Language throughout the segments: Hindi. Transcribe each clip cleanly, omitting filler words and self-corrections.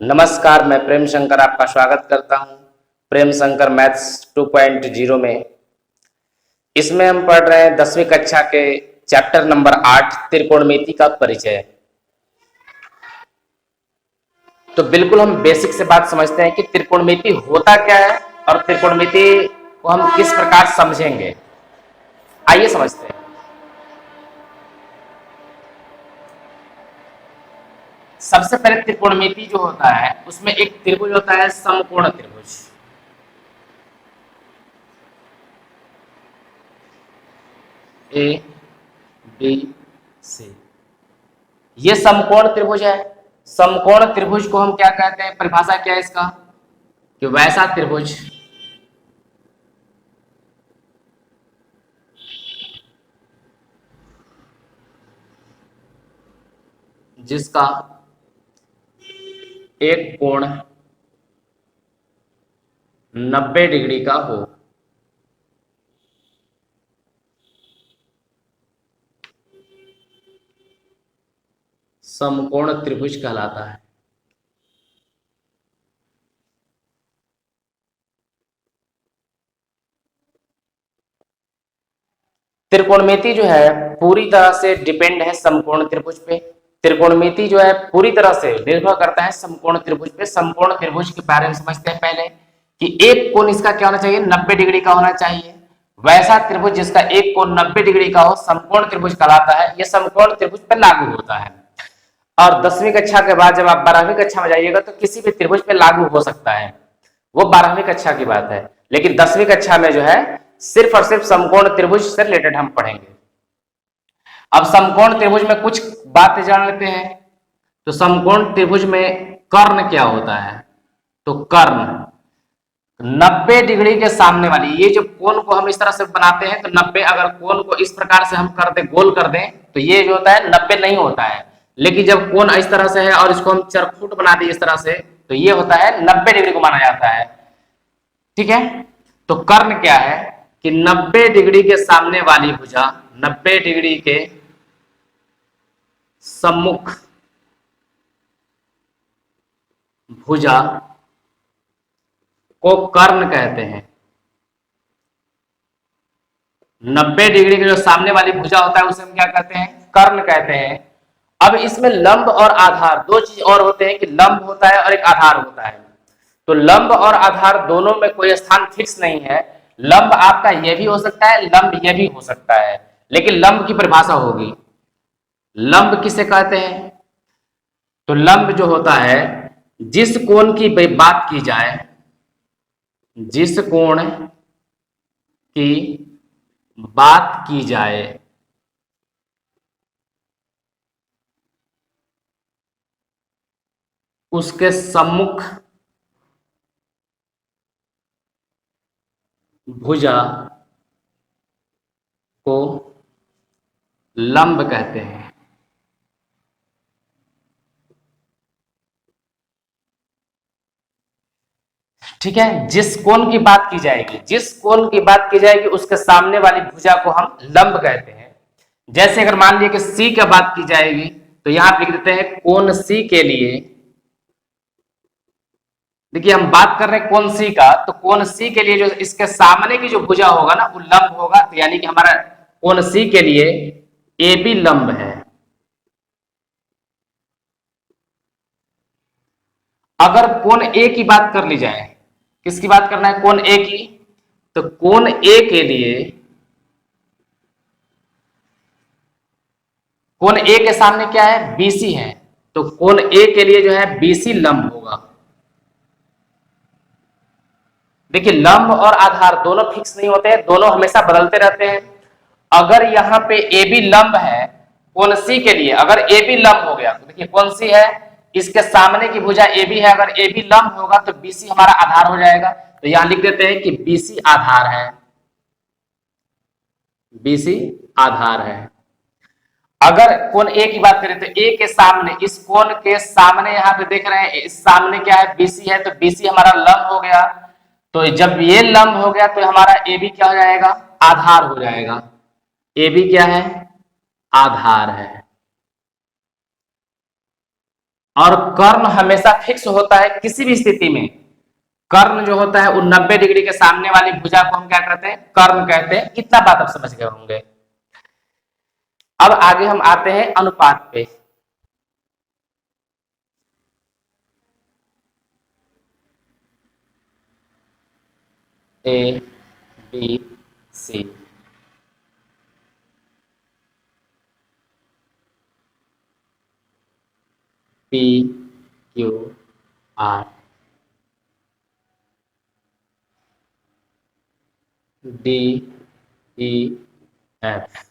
नमस्कार, मैं प्रेम शंकर आपका स्वागत करता हूं प्रेम शंकर मैथ्स 2.0 में। इसमें हम पढ़ रहे हैं 10वीं कक्षा के चैप्टर नंबर 8 त्रिकोणमिति का परिचय। तो बिल्कुल हम बेसिक से बात समझते हैं कि त्रिकोणमिति होता क्या है और त्रिकोणमिति को हम किस प्रकार समझेंगे। आइए समझते हैं। सबसे पहले त्रिकोणमिति जो होता है उसमें एक त्रिभुज होता है, समकोण त्रिभुज। ए बी सी, ये समकोण त्रिभुज है। समकोण त्रिभुज को हम क्या कहते हैं, परिभाषा क्या है इसका, कि वैसा त्रिभुज जिसका एक कोण 90 डिग्री का हो। समकोण त्रिभुज कहलाता है। त्रिकोणमिति जो है पूरी तरह से डिपेंड है समकोण त्रिभुज पे। त्रिकोणमिति जो है पूरी तरह से निर्भर करता है समकोण त्रिभुज पे। समकोण त्रिभुज के बारे में समझते हैं पहले कि एक कोण इसका क्या होना चाहिए, 90 डिग्री का होना चाहिए। वैसा त्रिभुज जिसका एक कोण 90 डिग्री का हो समकोण त्रिभुज कहलाता है। यह समकोण त्रिभुज पर लागू होता है। और 10वीं कक्षा के बाद जब आप 12वीं कक्षा में जाइएगा तो किसी भी त्रिभुज पे लागू हो सकता है, वो 12वीं कक्षा की बात है। लेकिन 10वीं कक्षा में जो है सिर्फ और सिर्फ समकोण त्रिभुज से रिलेटेड हम पढ़ेंगे। अब समकोण त्रिभुज में कुछ बातें जान लेते हैं। तो समकोण त्रिभुज में कर्ण क्या होता है, तो कर्ण 90 डिग्री के सामने वाली, ये जो कोण को हम इस तरह से बनाते हैं तो 90, अगर कोण को इस प्रकार से हम कर दे, गोल कर दें, तो ये जो होता है 90 नहीं होता है। लेकिन जब कोण इस तरह से है और इसको हम चरखुट बना दें इस तरह से, तो ये होता है 90 डिग्री को माना जाता है। ठीक है, तो कर्ण क्या है कि 90 डिग्री के सामने वाली भुजा, 90 डिग्री के सम्मुख भुजा को कर्ण कहते हैं। 90 डिग्री के जो सामने वाली भुजा होता है उसे हम क्या कहते हैं, कर्ण कहते हैं। अब इसमें लंब और आधार दो चीज और होते हैं, कि लंब होता है और एक आधार होता है। तो लंब और आधार दोनों में कोई स्थान फिक्स नहीं है। लंब आपका यह भी हो सकता है, लंब यह भी हो सकता है, लेकिन लंब की परिभाषा होगी। लंब किसे कहते हैं, तो लंब जो होता है, जिस कोण की बात की जाए, जिस कोण की बात की जाए उसके सम्मुख भुजा को लंब कहते हैं। ठीक है, जिस कोण की बात की जाएगी, जिस कोण की बात की जाएगी उसके सामने वाली भुजा को हम लंब कहते हैं। जैसे अगर मान लिया कि सी की बात की जाएगी तो यहां लिख देते हैं कोण सी के लिए। देखिए हम बात कर रहे हैं कोण सी का, तो कोण सी के लिए जो इसके सामने की जो भुजा होगा ना वो लंब होगा। तो यानी कि हमारा कोण सी के लिए ए बी लंब है। अगर कोण ए की बात कर ली जाए, किसकी बात करना है, कोण ए की, तो कोण ए के लिए, कोण ए के सामने क्या है, बीसी है, तो कोण ए के लिए जो है बीसी लंब होगा। देखिए लंब और आधार दोनों फिक्स नहीं होते हैं, दोनों हमेशा बदलते रहते हैं। अगर यहां पे ए बी लंब है कोण सी के लिए, अगर ए बी लंब हो गया तो देखिए कौन सी है, इसके सामने की भुजा ए बी है, अगर ए बी लंब होगा तो बीसी हमारा आधार हो जाएगा। तो यहां लिख देते हैं कि बीसी आधार है, बीसी आधार है। अगर कोण ए की बात करें तो ए के सामने, इस कोण के सामने यहां पे देख रहे हैं, इस सामने क्या है, बीसी है, तो बीसी हमारा लंब हो गया। तो जब ये लंब हो गया तो हमारा ए बी क्या हो जाएगा, आधार हो जाएगा। ए बी क्या है, आधार है। और कर्ण हमेशा फिक्स होता है किसी भी स्थिति में। कर्ण जो होता है वो 90 डिग्री के सामने वाली भुजा को हम क्या कहते हैं, कर्ण कहते हैं। इतना बात आप समझ गए होंगे। अब आगे हम आते हैं अनुपात पे। A B C, P Q R, D E F,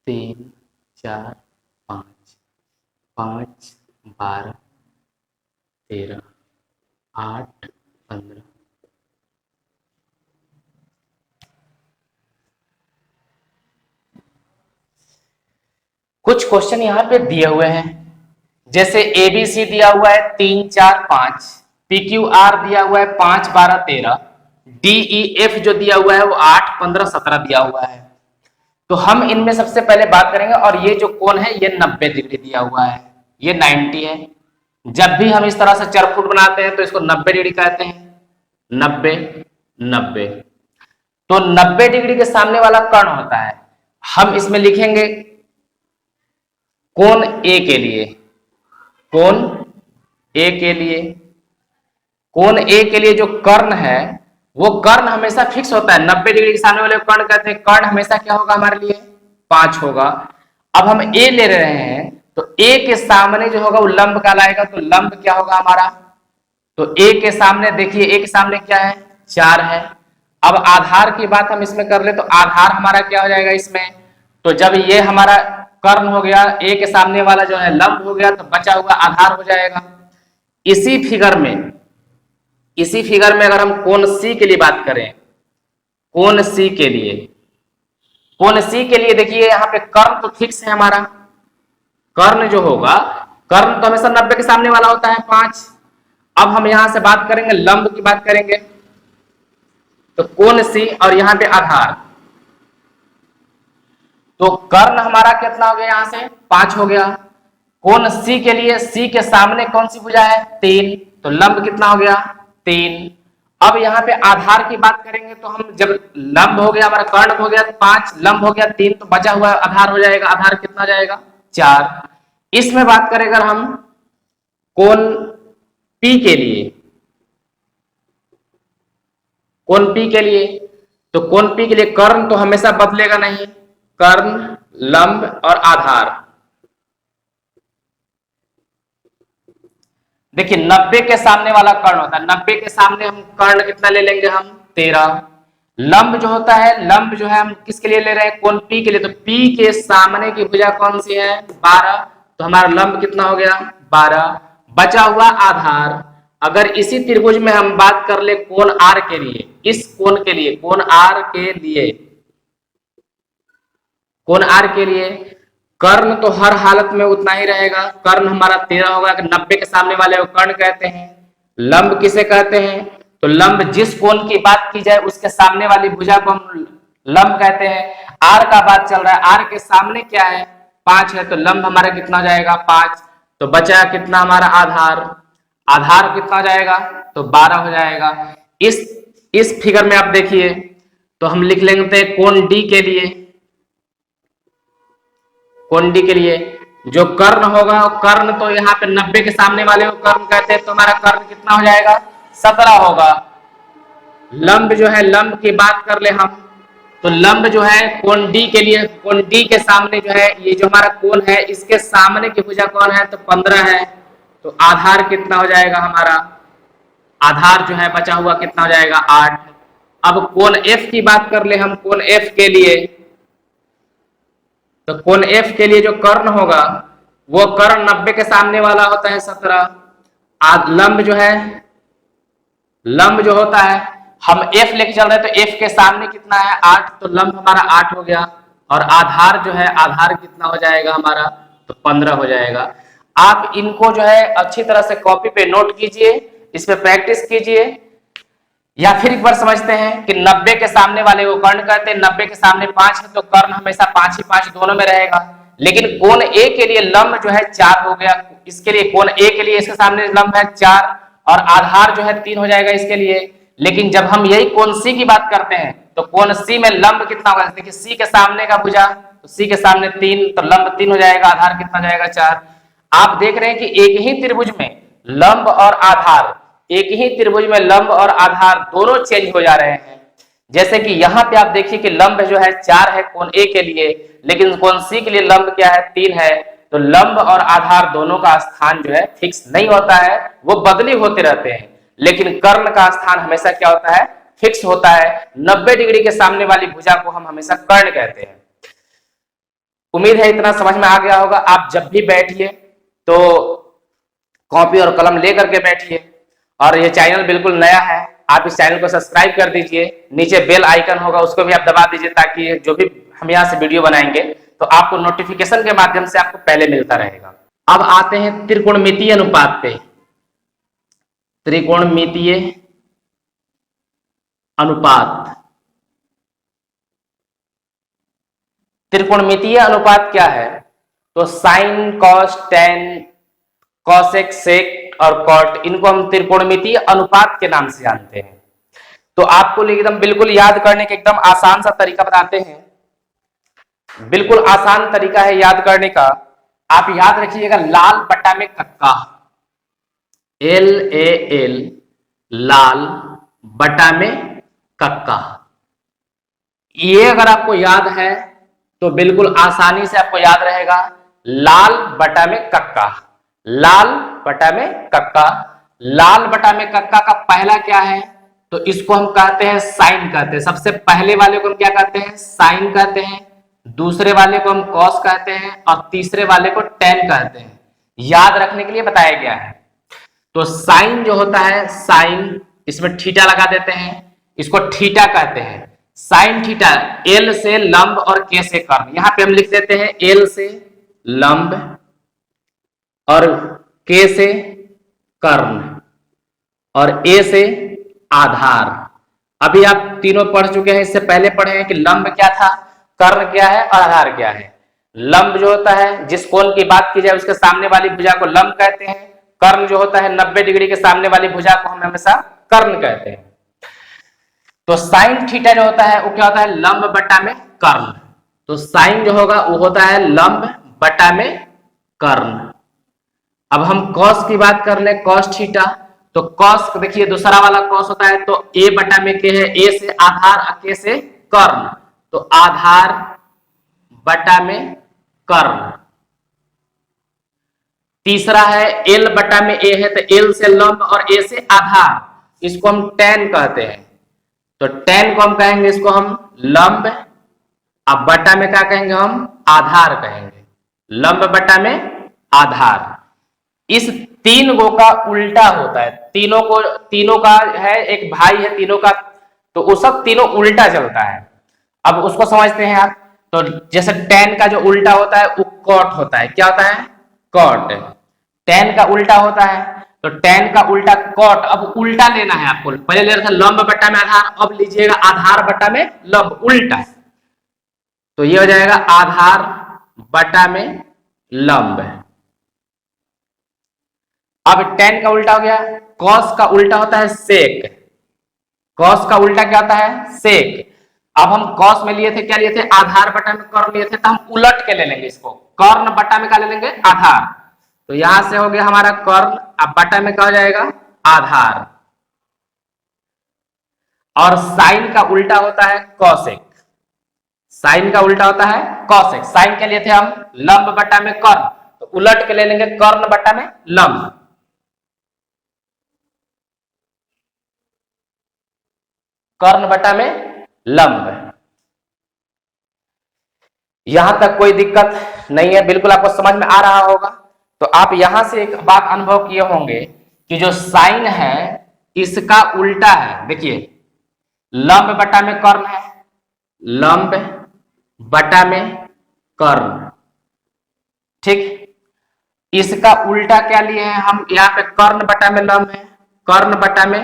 3 4 5, 5 12 13 8 15। कुछ क्वेश्चन यहाँ पे दिए हुए हैं, जैसे एबीसी दिया हुआ है 3 4 5, PQR दिया हुआ है 5 12 13, DEF जो दिया हुआ है वो 8 15 17 दिया हुआ है। तो हम इनमें सबसे पहले बात करेंगे, और ये जो कोण है ये 90 डिग्री दिया हुआ है, ये 90 है। जब भी हम इस तरह से चरखुट बनाते हैं तो इसको 90 डिग्री कहते हैं। 90 90, तो 90 डिग्री के सामने वाला कर्ण होता है। हम इसमें लिखेंगे कोण ए के लिए, कोण ए के लिए, कोण ए के लिए जो कर्ण है वो कर्ण हमेशा फिक्स होता है। 90 डिग्री के सामने वाले कर्ण कहते हैं, कर्ण हमेशा क्या होगा हमारे लिए, 5 होगा। अब हम ए ले रहे हैं तो ए के सामने जो होगा वो लंब कहलाएगा, तो लंब क्या होगा हमारा, तो ए के सामने देखिए, ए के सामने क्या है, 4 है। अब आधार की बात हम इसमें कर ले तो आधार हमारा क्या हो जाएगा इसमें, तो जब ये हमारा कर्ण हो गया, ए के सामने वाला जो है लंब हो गया, तो बचा हुआ आधार हो जाएगा। इसी फिगर में अगर हम कोण सी के लिए बात करें, कोण सी के लिए, कोण सी के लिए देखिए यहाँ पे कर्ण तो फिक्स है हमारा, कर्ण जो होगा, कर्ण तो हमेशा 90 के सामने वाला होता है 5। अब हम यहां से बात करेंगे, लंब की बात करेंगे, तो कोण सी और यहां पे आधार, तो कर्ण हमारा कितना हो गया, यहां से 5 हो गया। कोण सी के लिए, सी के सामने कौन सी भुजा है, 3, तो लंब कितना हो गया, 3। अब यहाँ पे आधार की बात करेंगे तो हम जब लंब हो गया हमारा, कर्ण हो गया 5, लंब हो गया 3, तो बचा हुआ आधार हो जाएगा, आधार कितना जाएगा, 4। इसमें बात करें अगर हम कोण पी के लिए, कोण पी के लिए, तो कोण पी के लिए कर्ण तो हमेशा बदलेगा नहीं, कर्ण लंब और आधार। देखिए 90 के सामने वाला कर्ण होता है, 90 के सामने हम कर्ण कितना ले लेंगे हम, 13। लंब जो होता है, लंब जो है हम किसके लिए ले रहे हैं, कोण पी के लिए, तो पी के सामने की भुजा कौन सी है, 12, तो हमारा लंब कितना हो गया, 12। बचा हुआ आधार। अगर इसी त्रिभुज में हम बात कर ले कोण आर के लिए, इस कोण के लिए, कोण आर के लिए, कोण आर के लिए कर्ण तो हर हालत में उतना ही रहेगा, कर्ण हमारा 13 होगा। 90 के सामने वाले को कर्ण कहते हैं। लंब किसे कहते हैं, तो लंब जिस कोण की बात की जाए उसके सामने वाली भुजा को हम लंब कहते हैं। आर का बात चल रहा है, आर के सामने क्या है, 5 है, तो लंब हमारा कितना जाएगा, 5। तो बचा कितना हमारा आधार, आधार कितना जाएगा, तो 12 हो जाएगा। इस फिगर में आप देखिए तो हम लिख लेंगे कोण डी के लिए, कोण डी के लिए जो कर्ण होगा, कर्ण तो यहाँ पे 90 के सामने वाले को कर्ण कहते हैं, तो हमारा कर्ण कितना हो जाएगा, 17 होगा। लंब जो है, लंब की बात कर ले हम, तो लंब जो है कोण डी के लिए, कोण डी के सामने जो है, ये जो हमारा कोण है इसके सामने की भुजा कौन है, तो 15 है। तो आधार कितना हो जाएगा हमारा, आधार जो है बचा हुआ कितना हो जाएगा, 8। अब कोण एफ की बात कर ले हम, कोण एफ के लिए, तो कोण एफ के लिए जो कर्ण होगा वो कर्ण 90 के सामने वाला होता है 17। लंब जो है, लंब जो होता है, हम एफ लेके चल रहे हैं तो एफ के सामने कितना है, 8, तो लंब हमारा 8 हो गया। और आधार जो है, आधार कितना हो जाएगा हमारा, तो 15 हो जाएगा। आप इनको जो है अच्छी तरह से कॉपी पे नोट कीजिए, इस पे प्रैक्टिस कीजिए, या फिर एक बार समझते हैं कि 90 के सामने वाले को कर्ण कहते हैं, 90 के सामने 5 है तो कर्ण हमेशा 5 ही 5 दोनों में रहेगा। लेकिन कोण ए के लिए लंब जो है 4 हो गया, इसके लिए कोण ए के लिए इसके सामने लंब है 4 और आधार जो है 3 हो जाएगा इसके लिए। लेकिन जब हम यही कोण सी की बात करते हैं तो कोण सी में लंब कितना होगा, देखिए सी के सामने का भुजा, तो सी के सामने 3, तो लंब 3 हो जाएगा, आधार कितना जाएगा 4। आप देख रहे हैं कि एक ही त्रिभुज में लंब और आधार, एक ही त्रिभुज में लंब और आधार दोनों चेंज हो जा रहे हैं। जैसे कि यहाँ पे आप देखिए कि लंब जो है 4 है कोण ए के लिए, लेकिन कोण सी के लिए लंब क्या है 3 है। तो लंब और आधार दोनों का स्थान जो है फिक्स नहीं होता है, वो बदली होते रहते हैं, लेकिन कर्ण का स्थान हमेशा क्या होता है, फिक्स होता है। 90 डिग्री के सामने वाली भुजा को हम हमेशा कर्ण कहते हैं। उम्मीद है इतना समझ में आ गया होगा। आप जब भी बैठिए तो कॉपी और कलम लेकर के बैठिए, और ये चैनल बिल्कुल नया है, आप इस चैनल को सब्सक्राइब कर दीजिए, नीचे बेल आइकन होगा उसको भी आप दबा दीजिए, ताकि जो भी हम यहाँ से वीडियो बनाएंगे तो आपको नोटिफिकेशन के माध्यम से आपको पहले मिलता रहेगा। अब आते हैं त्रिकोणमितीय अनुपात पे। त्रिकोणमितीय अनुपात, त्रिकोणमितीय अनुपात क्या है, तो साइन, कॉस, टेन, कॉसेक, सेक और कॉट, इनको हम त्रिकोणमितीय अनुपात के नाम से जानते हैं। तो आपको एकदम बिल्कुल याद करने के एकदम आसान सा तरीका बताते हैं, बिल्कुल आसान तरीका है याद करने का। आप याद रखिएगा लाल बटा में कक्का, LAL, लाल बटा में कक्का। ये अगर आपको याद है तो बिल्कुल आसानी से आपको याद रहेगा, लाल बटा में कक्का, लाल बटा में कक्का। लाल बटा में कक्का का पहला क्या है, तो इसको हम कहते हैं साइन कहते हैं। सबसे पहले वाले को हम क्या कहते हैं, साइन कहते हैं, दूसरे वाले को हम कॉस कहते हैं और तीसरे वाले को टेन कहते हैं। याद रखने के लिए बताया गया है। तो साइन जो होता है, साइन, इसमें थीटा लगा देते हैं, इसको थीटा कहते हैं। साइन थीटा, एल से लंब और के से कर्ण, यहां पे हम लिख देते हैं एल से लंब और के से कर्ण और ए से आधार। अभी आप तीनों पढ़ चुके हैं, इससे पहले पढ़े हैं कि लंब क्या था, कर्ण क्या है और आधार क्या है। लंब जो होता है, जिस कोण की बात की जाए उसके सामने वाली भुजा को लंब कहते हैं। कर्ण जो होता है 90 डिग्री के सामने वाली भुजा को हम हमेशा कर्ण कहते हैं। तो साइन थीटा जो होता है वो क्या होता है, लंब बटा में कर्ण। तो साइन जो होगा वो होता है लंब बटा में कर्ण। अब हम कॉस की बात कर ले, कॉस थीटा, तो कॉस देखिए दूसरा वाला कॉस होता है, तो ए बटा में के है, ए से आधार और के से कर्ण, तो आधार बटा में कर्ण। तीसरा है एल बटा में ए है, तो एल से लंब और ए से आधार, इसको हम टेन कहते हैं। तो टेन को हम कहेंगे, इसको हम लंब, अब बटा में क्या कहेंगे, हम आधार कहेंगे, लंब बटा में आधार। इस तीन गो का उल्टा होता है, तीनों का है, एक भाई है तीनों का, तो वो सब तीनों उल्टा चलता है। अब उसको समझते हैं आप। तो जैसे टेन का जो उल्टा होता है वो कॉट होता है, क्या होता है, कॉट। टेन का उल्टा होता है, तो टेन का उल्टा कॉट। अब उल्टा लेना है आपको, पहले ले रहा था लंब बटा में आधार, अब लीजिएगा आधार बटा में लंब, उल्टा। तो ये हो जाएगा आधार बटा में लंब। अब टेन का उल्टा हो गया, कॉस का उल्टा होता है सेक, कॉस का उल्टा क्या होता है, सेक। अब हम कॉस में लिए थे, क्या लिए थे, आधार बटा में कर्ण लिए थे, तो हम उलट के ले लेंगे इसको, कर्ण बटा में क्या ले लेंगे, आधार। तो यहां से हो गया हमारा कर्ण, अब बटा में क्या हो जाएगा, आधार। और साइन का उल्टा होता है कॉसेक, साइन का उल्टा होता है कॉसेक। साइन के लिए थे हम लंब बटा में कर्ण, तो उलट के ले लेंगे कर्ण बटा में लंब। कर्ण बटा में लंब। यहां तक कोई दिक्कत नहीं है, बिल्कुल आपको समझ में आ रहा होगा। तो आप यहां से एक बात अनुभव किए होंगे कि जो साइन है इसका उल्टा है, देखिए लंब बटा में कर्ण है, लंब बटा में कर्ण, ठीक। इसका उल्टा क्या लिए हैं हम, यहाँ पे कर्ण बटा में लंब है, कर्ण बटा में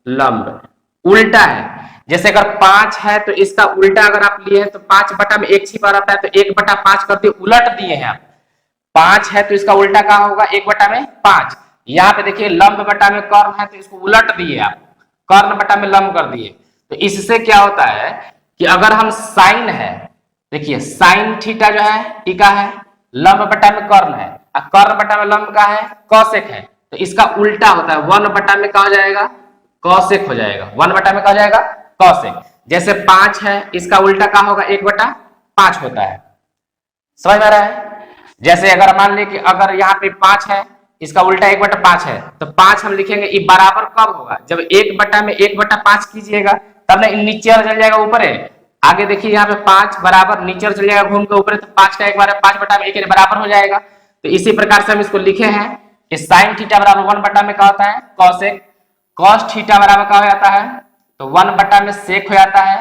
लंब। उल्टा है। जैसे अगर 5 है तो इसका उल्टा अगर आप लिए हैं तो 5 बटा में 1 छिपा रहता है, तो 1 बटा 5 करते उलट दिए हैं आप। 5 है तो इसका उल्टा कहाँ होगा, 1 बटा में 5। यहाँ पे देखिए लंब बटा में कर्ण है तो इसको उलट दिए आप, कर्ण बटा में लंब कर दिए। तो इससे क्या होता है कि अगर हम साइन है, देखिए साइन थीटा जो है टीका है, लंब बटा में कर्ण है, और कर्ण बटा में लंब का है कौशिक है, तो इसका उल्टा होता है 1 बटा में क्या हो जाएगा, कौशिक हो जाएगा। 1 बटा में क्या हो जाएगा, कौशिक। जैसे 5 है इसका उल्टा क्या होगा, 1 बटा 5 होता है। समझ में आ रहा है? जैसे अगर मान ली कि अगर यहाँ पे 5 है, इसका उल्टा 1 बटा 5 है, तो 5 हम लिखेंगे ये बराबर कब होगा, जब 1 बटा में 1 बटा 5 कीजिएगा तब ना नीचे और चल जाएगा ऊपर है। आगे देखिए यहाँ पे 5 बराबर नीचे और चल जाएगा घूम के ऊपर, तो 5 का 1 बार 5 बटा में 1 बराबर हो जाएगा। तो इसी प्रकार से हम इसको लिखे हैं कि साइन थीटा बराबर 1 बटा में क्या होता है, कॉसेक। कॉस थीटा बराबर क्या हो जाता है, तो 1 बटा में सेक हो जाता है।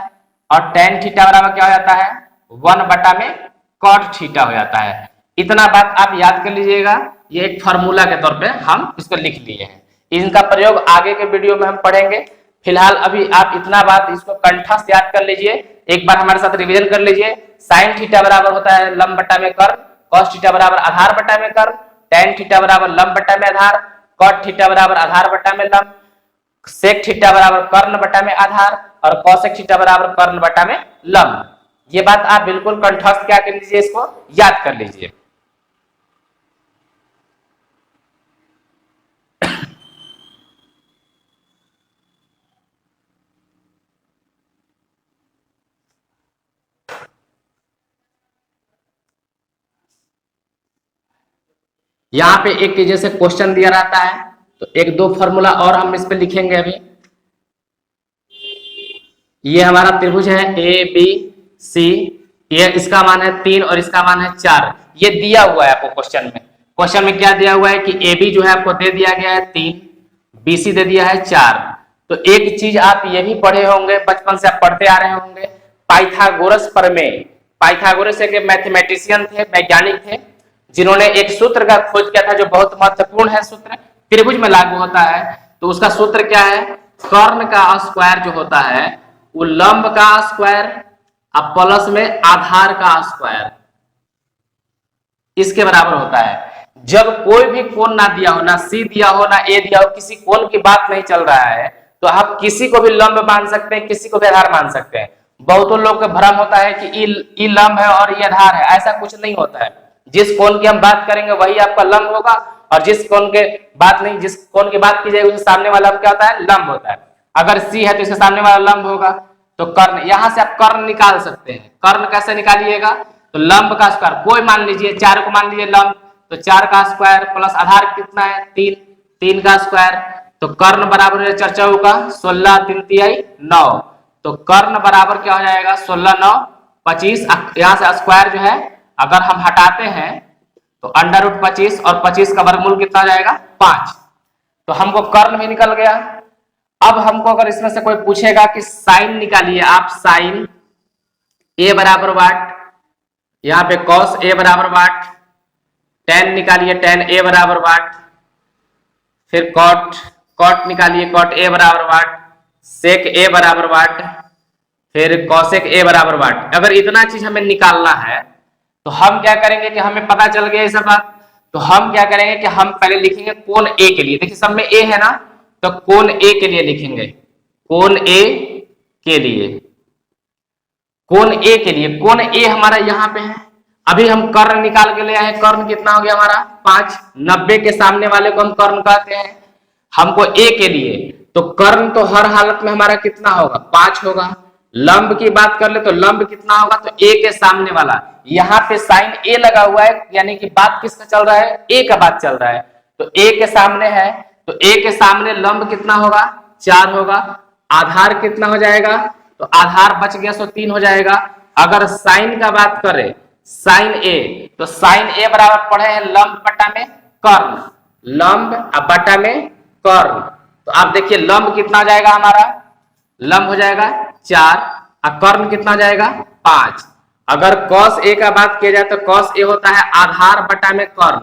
और टेन थीटा बराबर क्या हो जाता है, 1 बटा में कॉट थीटा हो जाता है। इतना बात आप याद कर लीजिएगा, ये एक फार्मूला के तौर पे हम इसको लिख लिए हैं। इनका प्रयोग आगे के वीडियो में हम पढ़ेंगे। फिलहाल अभी आप इतना बात इसको कंठस्थ याद कर लीजिए, एक बार हमारे साथ रिवीजन कर लीजिए। साइन थीटा बराबर होता है लंब बटा में कर्ण, कॉस थीटा बराबर आधार बटा में कर्ण, टेन थीटा बराबर लंब बटा में आधार, कॉट थीटा बराबर आधार बटा में लंब, सेक थीटा बराबर कर्ण बटा में आधार, और कौशिक थीटा बराबर कर्ण बटा में लंब। ये बात आप बिल्कुल कंठस्थ क्या कर लीजिए, इसको याद कर लीजिए। यहां पे एक जैसे क्वेश्चन दिया रहता है, तो एक दो फॉर्मूला और हम इस पे लिखेंगे अभी। ये हमारा त्रिभुज है ए बी सी, ये इसका मान है 3 और इसका मान है 4। ये दिया हुआ है आपको क्वेश्चन में। क्वेश्चन में क्या दिया हुआ है कि ए बी जो है आपको दे दिया गया है 3, बी सी दे दिया है 4। तो एक चीज आप ये भी पढ़े होंगे, बचपन से आप पढ़ते आ रहे होंगे, पाइथागोरस प्रमेय। पाइथागोरस एक मैथमेटिशियन थे, वैज्ञानिक थे, जिन्होंने एक सूत्र का खोज किया था जो बहुत महत्वपूर्ण है, सूत्र त्रिभुज में लागू होता है। तो उसका सूत्र क्या है, कर्ण का स्क्वायर जो होता है वो लंब का स्क्वायर अब प्लस में आधार का स्क्वायर इसके बराबर होता है। जब कोई भी कोण ना दिया हो, ना सी दिया हो ना ए दिया हो, किसी कोण की बात नहीं चल रहा है, तो आप किसी को भी लंब मान सकते हैं, किसी को भी आधार मान सकते हैं। बहुतों लोग का भ्रम होता है कि ई लंब है और ये आधार है, ऐसा कुछ नहीं होता है। जिस कोण की हम बात करेंगे वही आपका लंब होगा, और जिस कोण के बात नहीं, जिस कोण की बात की जाएगी उसके सामने वाला क्या होता है, लंब होता है। अगर सी है तो इसके सामने वाला लंब होगा। तो कर्ण, यहां से आप कर्ण निकाल सकते हैं। कर्ण कैसे निकालिएगा, तो लंब का स्क्वायर, कोई मान लीजिए 4 को मान लीजिए लंब, तो 4 का स्क्वायर प्लस आधार कितना है 3, 3 का स्क्वायर, तो कर्ण बराबर है चर्चाओं का 16 3 तिहाई 9। तो कर्ण बराबर क्या हो जाएगा, 16 9 25। यहां से स्क्वायर जो है अगर हम हटाते हैं तो अंडर रूट 25, और 25 का वर्गमूल कितना आ जाएगा 5। तो हमको कर्ण भी निकल गया। अब हमको अगर इसमें से कोई पूछेगा कि साइन निकालिए, आप साइन ए बराबर वाट, यहाँ पे कॉस ए बराबर वाट, टेन निकालिए टेन ए बराबर वाट, फिर कॉट, कॉट निकालिए कॉट ए बराबर वाट, सेक ए बराबर वाट, फिर कॉसेक ए बराबर वाट। अगर इतना चीज हमें निकालना है तो हम क्या करेंगे कि हमें पता चल गया ये सब बात, तो हम क्या करेंगे कि हम पहले लिखेंगे कोण ए के लिए। देखिए सब में ए है ना, तो कोण ए के लिए लिखेंगे, कोण ए के लिए, कोण ए के लिए, कोण ए हमारा यहां पे है। अभी हम कर्ण निकाल के ले आए, कर्ण कितना हो गया हमारा 5, 90 के सामने वाले को हम कर्ण कहते हैं। हमको ए के लिए, तो कर्ण तो हर हालत में हमारा कितना होगा 5 होगा। लंब की बात कर ले तो लंब कितना होगा, तो ए के सामने वाला, यहाँ पे साइन ए लगा हुआ है, यानी कि बात किसका चल रहा है, ए का बात चल रहा है। तो ए के सामने है, तो ए के सामने लंब कितना होगा 4 होगा। आधार कितना हो जाएगा, तो आधार बच गया सो 3 हो जाएगा। अगर साइन का बात करें, साइन ए, तो साइन ए बराबर पढ़े हैं लंब बटा में कर्ण, लंब बटा में कर्ण। तो आप देखिए लंब कितना हो जाएगा हमारा, लंब हो जाएगा 4 और कर्ण कितना जाएगा 5। अगर cos a का बात किया जाए तो cos a होता है आधार बटा में कर्ण,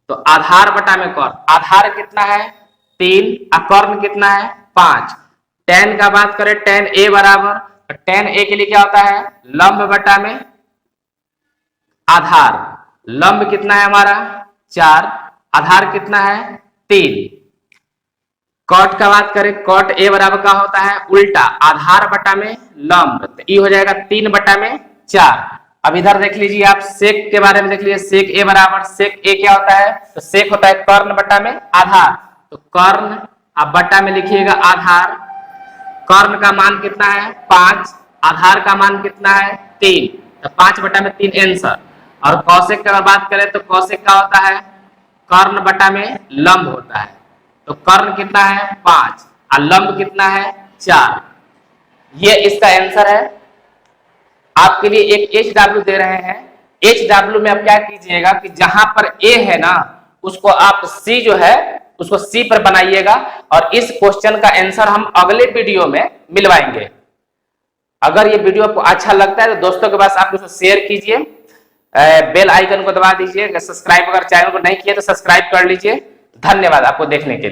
तो आधार बटा में कर्ण, आधार कितना है 3 और कर्ण कितना है 5। tan का बात करें tan a बराबर, तो tan a के लिए क्या होता है लंब बटा में आधार। लंब कितना है हमारा 4, आधार कितना है 3। कॉट का बात करें कॉट a बराबर का होता है उल्टा आधार बटा में लंब, तो ये हो जाएगा 3 बटा में 4। अब इधर देख लीजिए आप सेक के बारे में देख लीजिए, सेक a बराबर सेक a क्या होता है, तो सेक होता है कर्ण बटा में आधार, तो कर्ण अब बटा में लिखिएगा आधार। कर्ण का मान कितना है 5, आधार का मान कितना है 3, तो 5 बटा में 3 आंसर। और कौशिक की बात करें तो कौशिक का होता है कर्ण बटा में लंब होता है, तो कर्ण कितना है 5 और लंब कितना है 4। ये इसका आंसर है। आपके लिए एक HW दे रहे हैं, HW में आप क्या कीजिएगा कि जहां पर A है ना उसको आप C जो है उसको C पर बनाइएगा, और इस क्वेश्चन का आंसर हम अगले वीडियो में मिलवाएंगे। अगर ये वीडियो आपको अच्छा लगता है तो दोस्तों के पास आप उसको शेयर कीजिए, बेल आइकन को दबा दीजिए, सब्सक्राइब अगर चैनल को नहीं किया तो सब्सक्राइब कर लीजिए। धन्यवाद आपको देखने के लिए।